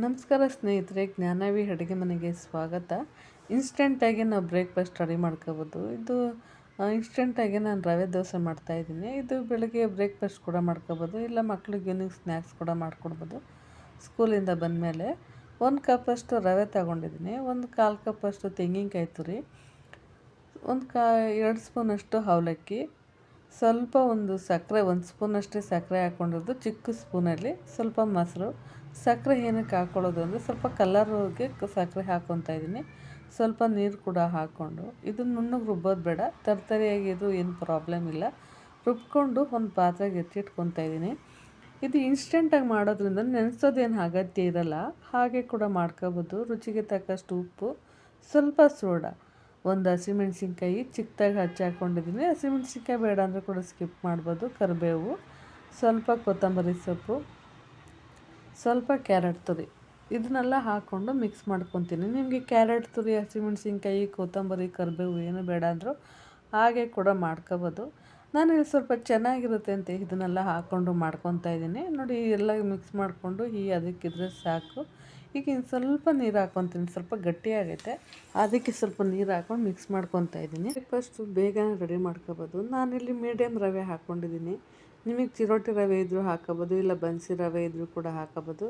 ನಮಸ್ಕಾರ ಸ್ನೇಹಿತರೆ, ಜ್ಞಾನವಿ ಅಡುಗೆ ಮನೆಗೆ ಸ್ವಾಗತ. ಇನ್ಸ್ಟೆಂಟಾಗಿ ನಾವು ಬ್ರೇಕ್ಫಾಸ್ಟ್ ರೆಡಿ ಮಾಡ್ಕೋಬೋದು. ಇದು ಇನ್ಸ್ಟೆಂಟಾಗಿ ನಾನು ರವೆ ದೋಸೆ ಮಾಡ್ತಾಯಿದ್ದೀನಿ. ಇದು ಬೆಳಗ್ಗೆ ಬ್ರೇಕ್ಫಾಸ್ಟ್ ಕೂಡ ಮಾಡ್ಕೋಬೋದು, ಇಲ್ಲ ಮಕ್ಳಿಗೆ ಈವ್ನಿಂಗ್ ಸ್ನ್ಯಾಕ್ಸ್ ಕೂಡ ಮಾಡಿಕೊಡ್ಬೋದು. ಸ್ಕೂಲಿಂದ ಬಂದಮೇಲೆ 1 ಕಪ್ಪಷ್ಟು ರವೆ ತಗೊಂಡಿದ್ದೀನಿ, 1/4 ಕಪ್ಪಷ್ಟು ತೆಂಗಿನಕಾಯಿ ತುರಿ, 2 ಸ್ಪೂನಷ್ಟು ಅವಲಕ್ಕಿ, ಸ್ವಲ್ಪ ಒಂದು ಸಕ್ಕರೆ, 1 ಸ್ಪೂನಷ್ಟೇ ಸಕ್ಕರೆ ಹಾಕ್ಕೊಂಡಿರೋದು ಚಿಕ್ಕ ಸ್ಪೂನಲ್ಲಿ, ಸ್ವಲ್ಪ ಮೊಸರು. ಸಕ್ಕರೆ ಏನಕ್ಕೆ ಹಾಕ್ಕೊಳ್ಳೋದು ಅಂದರೆ ಸ್ವಲ್ಪ ಕಲರ್ಗೆ ಸಕ್ಕರೆ ಹಾಕ್ಕೊತಾ ಇದ್ದೀನಿ. ಸ್ವಲ್ಪ ನೀರು ಕೂಡ ಹಾಕ್ಕೊಂಡು ಇದು ನುಣ್ಣಗೆ ರುಬ್ಬೋದು ಬೇಡ, ತರ್ತರಿಯಾಗಿ ಇದು ಏನು ಪ್ರಾಬ್ಲಮ್ ಇಲ್ಲ. ರುಬ್ಕೊಂಡು ಒಂದು ಪಾತ್ರೆಗೆ ಎತ್ತಿಟ್ಕೊತಾ ಇದ್ದೀನಿ. ಇದು ಇನ್ಸ್ಟೆಂಟಾಗಿ ಮಾಡೋದ್ರಿಂದ ನೆನೆಸೋದೇನು ಅಗತ್ಯ ಇರಲ್ಲ, ಹಾಗೆ ಕೂಡ ಮಾಡ್ಕೋಬೋದು. ರುಚಿಗೆ ತಕ್ಕಷ್ಟು ಉಪ್ಪು, ಸ್ವಲ್ಪ ಸೋಡಾ, 1 ಹಸಿಮೆಣ್ಸಿನ್ಕಾಯಿ ಚಿಕ್ಕದಾಗಿ ಹಾಕೊಂಡಿದ್ದೀನಿ. ಹಸಿಮೆಣ್ಸಿನ್ಕಾಯಿ ಬೇಡ ಅಂದರೆ ಕೂಡ ಸ್ಕಿಪ್ ಮಾಡ್ಬೋದು. ಕರಿಬೇವು, ಸ್ವಲ್ಪ ಕೊತ್ತಂಬರಿ ಸೊಪ್ಪು, ಸ್ವಲ್ಪ ಕ್ಯಾರೆಟ್ ತುರಿ, ಇದನ್ನೆಲ್ಲ ಹಾಕ್ಕೊಂಡು ಮಿಕ್ಸ್ ಮಾಡ್ಕೊತೀನಿ. ನಿಮಗೆ ಕ್ಯಾರೆಟ್ ತುರಿ, ಹಸಿಮೆಣ್ಸಿನ್ಕಾಯಿ, ಕೊತ್ತಂಬರಿ, ಕರಿಬೇವು ಏನು ಬೇಡ ಅಂದರೂ ಹಾಗೆ ಕೂಡ ಮಾಡ್ಕೋಬೋದು. ನಾನು ಇಲ್ಲಿ ಸ್ವಲ್ಪ ಚೆನ್ನಾಗಿರುತ್ತೆ ಅಂತ ಇದನ್ನೆಲ್ಲ ಹಾಕ್ಕೊಂಡು ಮಾಡ್ಕೊತಾ ಇದ್ದೀನಿ. ನೋಡಿ, ಎಲ್ಲ ಮಿಕ್ಸ್ ಮಾಡಿಕೊಂಡು ಅದಕ್ಕಿದ್ರೆ ಸಾಕು. ಈಗ ಇನ್ನು ಸ್ವಲ್ಪ ನೀರು ಹಾಕ್ಕೊತೀನಿ, ಸ್ವಲ್ಪ ಗಟ್ಟಿಯಾಗೈತೆ, ಅದಕ್ಕೆ ಸ್ವಲ್ಪ ನೀರು ಹಾಕ್ಕೊಂಡು ಮಿಕ್ಸ್ ಮಾಡ್ಕೊತಾ ಇದ್ದೀನಿ. ಫಸ್ಟು ಬೇಗನೆ ರೆಡಿ ಮಾಡ್ಕೋಬೋದು. ನಾನಿಲ್ಲಿ ಮೀಡಿಯಮ್ ರವೆ ಹಾಕ್ಕೊಂಡಿದ್ದೀನಿ. ನಿಮಗೆ ಚಿರೋಟಿ ರವೆ ಇದ್ದರೂ ಹಾಕೋಬೋದು, ಇಲ್ಲ ಬನ್ಸಿ ರವೆ ಇದ್ದರೂ ಕೂಡ ಹಾಕೋಬೋದು,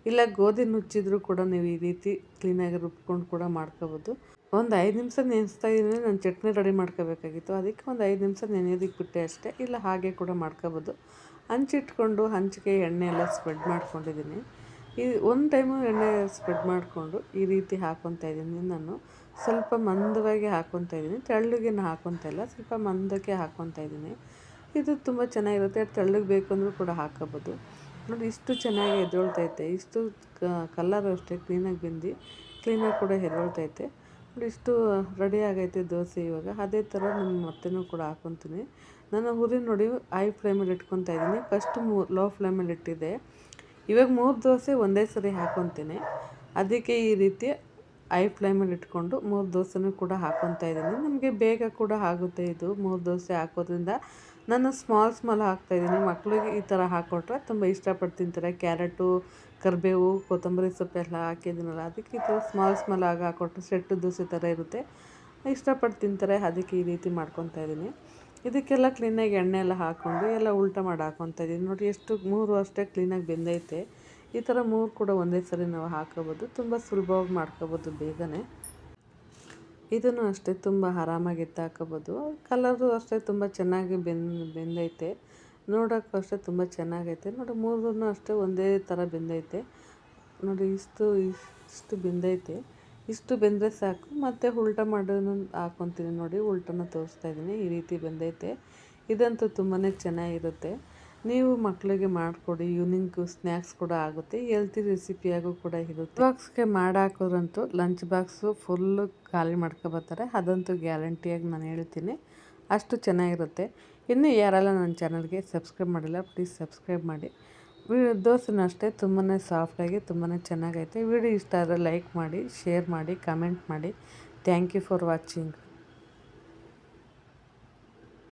ಇಲ್ಲ ಗೋಧಿ ನುಚ್ಚಿದ್ರೂ ಕೂಡ ನೀವು ಈ ರೀತಿ ಕ್ಲೀನಾಗಿ ರುಬ್ಕೊಂಡು ಕೂಡ ಮಾಡ್ಕೋಬೋದು. ಒಂದು 5 ನಿಮಿಷ ನೆನೆಸ್ತಾ ಇದ್ದೀನಿ. ನಾನು ಚಟ್ನಿ ರೆಡಿ ಮಾಡ್ಕೋಬೇಕಾಗಿತ್ತು, ಅದಕ್ಕೆ ಒಂದು 5 ನಿಮಿಷ ನೆನೆಯೋದಕ್ಕೆ ಬಿಟ್ಟೆ ಅಷ್ಟೇ, ಇಲ್ಲ ಹಾಗೆ ಕೂಡ ಮಾಡ್ಕೋಬೋದು. ಹಂಚಿಟ್ಕೊಂಡು ಹಂಚಿಗೆ ಎಣ್ಣೆ ಎಲ್ಲ ಸ್ಪ್ರೆಡ್ ಮಾಡ್ಕೊಂಡಿದ್ದೀನಿ. ಒಂದು ಟೈಮು ಎಣ್ಣೆ ಸ್ಪ್ರೆಡ್ ಮಾಡಿಕೊಂಡು ಈ ರೀತಿ ಹಾಕ್ಕೊತಾ ಇದ್ದೀನಿ. ನಾನು ಸ್ವಲ್ಪ ಮಂದವಾಗಿ ಹಾಕ್ಕೊತಾ ಇದ್ದೀನಿ, ತೆಳ್ಳಗೇನು ಹಾಕ್ಕೊತಾ ಇಲ್ಲ, ಸ್ವಲ್ಪ ಮಂದಕ್ಕೆ ಹಾಕ್ಕೊತಾ ಇದ್ದೀನಿ. ಇದು ತುಂಬ ಚೆನ್ನಾಗಿರುತ್ತೆ. ತೆಳ್ಳಗೆ ಬೇಕು ಅಂದರೂ ಕೂಡ ಹಾಕೋಬೋದು. ನೋಡಿ, ಇಷ್ಟು ಚೆನ್ನಾಗಿ ಎದ್ದೊಳ್ತೈತೆ, ಇಷ್ಟು ಕಲರ್ ಅಷ್ಟೇ ಕ್ಲೀನಾಗಿ ಕ್ಲೀನಾಗಿ ಕೂಡ ಎದ್ದೊಳ್ತೈತೆ. ನೋಡಿ, ಇಷ್ಟು ರೆಡಿ ಆಗೈತೆ ದೋಸೆ. ಇವಾಗ ಅದೇ ಥರ ನಾನು ಮತ್ತೆನೂ ಕೂಡ ಹಾಕ್ಕೊತೀನಿ. ನಾನು ಹುರಿ ನೋಡಿ ಹೈ ಫ್ಲೇಮಲ್ಲಿ ಇಟ್ಕೊತಾ ಇದ್ದೀನಿ. ಫಸ್ಟ್ ಲೋ ಫ್ಲೇಮಲ್ಲಿ ಇಟ್ಟಿದ್ದೆ, ಇವಾಗ 3 ದೋಸೆ ಒಂದೇ ಸರಿ ಹಾಕ್ಕೊತೀನಿ. ಅದಕ್ಕೆ ಈ ರೀತಿ ಹೈ ಫ್ಲೇಮಲ್ಲಿ ಇಟ್ಕೊಂಡು 3 ದೋಸೆನೂ ಕೂಡ ಹಾಕ್ಕೊತಾ ಇದ್ದೀನಿ. ನಮಗೆ ಬೇಗ ಕೂಡ ಆಗುತ್ತೆ. ಇದು 3 ದೋಸೆ ಹಾಕೋದ್ರಿಂದ ನಾನು ಸ್ಮಾಲ್ ಹಾಕ್ತಾಯಿದ್ದೀನಿ. ಮಕ್ಕಳಿಗೆ ಈ ಥರ ಹಾಕ್ಕೊಟ್ರೆ ತುಂಬ ಇಷ್ಟಪಟ್ಟು ತಿಂತಾರೆ. ಕ್ಯಾರೆಟು, ಕರಿಬೇವು, ಕೊತ್ತಂಬರಿ ಸೊಪ್ಪೆಲ್ಲ ಹಾಕಿದ್ದೀನಲ್ಲ, ಅದಕ್ಕೆ ಈ ಥರ ಸ್ಮಾಲ್ ಆಗಿ ಹಾಕ್ಕೊಟ್ರೆ ಸೆಟ್ಟು ದೋಸೆ ಥರ ಇರುತ್ತೆ, ಇಷ್ಟಪಟ್ಟು ತಿಂತಾರೆ. ಅದಕ್ಕೆ ಈ ರೀತಿ ಮಾಡ್ಕೊತಾ ಇದ್ದೀನಿ. ಇದಕ್ಕೆಲ್ಲ ಕ್ಲೀನಾಗಿ ಎಣ್ಣೆ ಎಲ್ಲ ಹಾಕ್ಕೊಂಡು ಎಲ್ಲ ಉಲ್ಟ ಮಾಡಿ ಹಾಕ್ಕೊತಾ ಇದ್ದೀನಿ. ನೋಡಿ, ಎಷ್ಟು 3 ಅಷ್ಟೇ ಕ್ಲೀನಾಗಿ ಬೆಂದೈತೆ. ಈ ಥರ 3 ಕೂಡ ಒಂದೇ ಸರಿ ನಾವು ಹಾಕೋಬೋದು. ತುಂಬ ಸುಲಭವಾಗಿ ಮಾಡ್ಕೋಬೋದು ಬೇಗನೆ. ಇದನ್ನು ಅಷ್ಟೇ ತುಂಬ ಆರಾಮಾಗಿ ಎತ್ತಾಕೋಬೋದು. ಕಲರು ಅಷ್ಟೇ ತುಂಬ ಚೆನ್ನಾಗಿ ಬೆಂದೈತೆ. ನೋಡೋಕ್ಕೂ ಅಷ್ಟೇ ತುಂಬ ಚೆನ್ನಾಗೈತೆ. ನೋಡಿ, 3 ಅಷ್ಟೇ ಒಂದೇ ಥರ ಬೆಂದೈತೆ. ನೋಡಿ, ಇಷ್ಟು ಬೆಂದೈತೆ. ಇಷ್ಟು ಬೆಂದರೆ ಸಾಕು. ಮತ್ತು ಉಲ್ಟ ಮಾಡೋನು ಹಾಕ್ಕೊತೀನಿ. ನೋಡಿ, ಉಲ್ಟನ ತೋರಿಸ್ತಾ ಇದ್ದೀನಿ. ಈ ರೀತಿ ಬೆಂದೈತೆ. ಇದಂತೂ ತುಂಬಾ ಚೆನ್ನಾಗಿರುತ್ತೆ. ನೀವು ಮಕ್ಕಳಿಗೆ ಮಾಡಿಕೊಡಿ, ಈವ್ನಿಂಗು ಸ್ನ್ಯಾಕ್ಸ್ ಕೂಡ ಆಗುತ್ತೆ, ಹೆಲ್ತಿ ರೆಸಿಪಿಯಾಗೂ ಕೂಡ ಇರುತ್ತೆ. ಬಾಕ್ಸ್ಗೆ ಮಾಡಾಕೋರಂತೂ ಲಂಚ್ ಬಾಕ್ಸು ಫುಲ್ಲು ಖಾಲಿ ಮಾಡ್ಕೊಬರ್ತಾರೆ, ಅದಂತೂ ಗ್ಯಾರಂಟಿಯಾಗಿ ನಾನು ಹೇಳ್ತೀನಿ. ಅಷ್ಟು ಚೆನ್ನಾಗಿರುತ್ತೆ. ಇನ್ನೂ ಯಾರೆಲ್ಲ ನನ್ನ ಚಾನಲ್ಗೆ ಸಬ್ಸ್ಕ್ರೈಬ್ ಮಾಡಿಲ್ಲ, ಪ್ಲೀಸ್ ಸಬ್ಸ್ಕ್ರೈಬ್ ಮಾಡಿ. ದೋಸೆನೂ ಅಷ್ಟೇ ತುಂಬಾ ಸಾಫ್ಟಾಗಿ ತುಂಬಾ ಚೆನ್ನಾಗೈತೆ. ವಿಡಿಯೋ ಇಷ್ಟ ಆದರೆ ಲೈಕ್ ಮಾಡಿ, ಶೇರ್ ಮಾಡಿ, ಕಮೆಂಟ್ ಮಾಡಿ. Thank you for watching.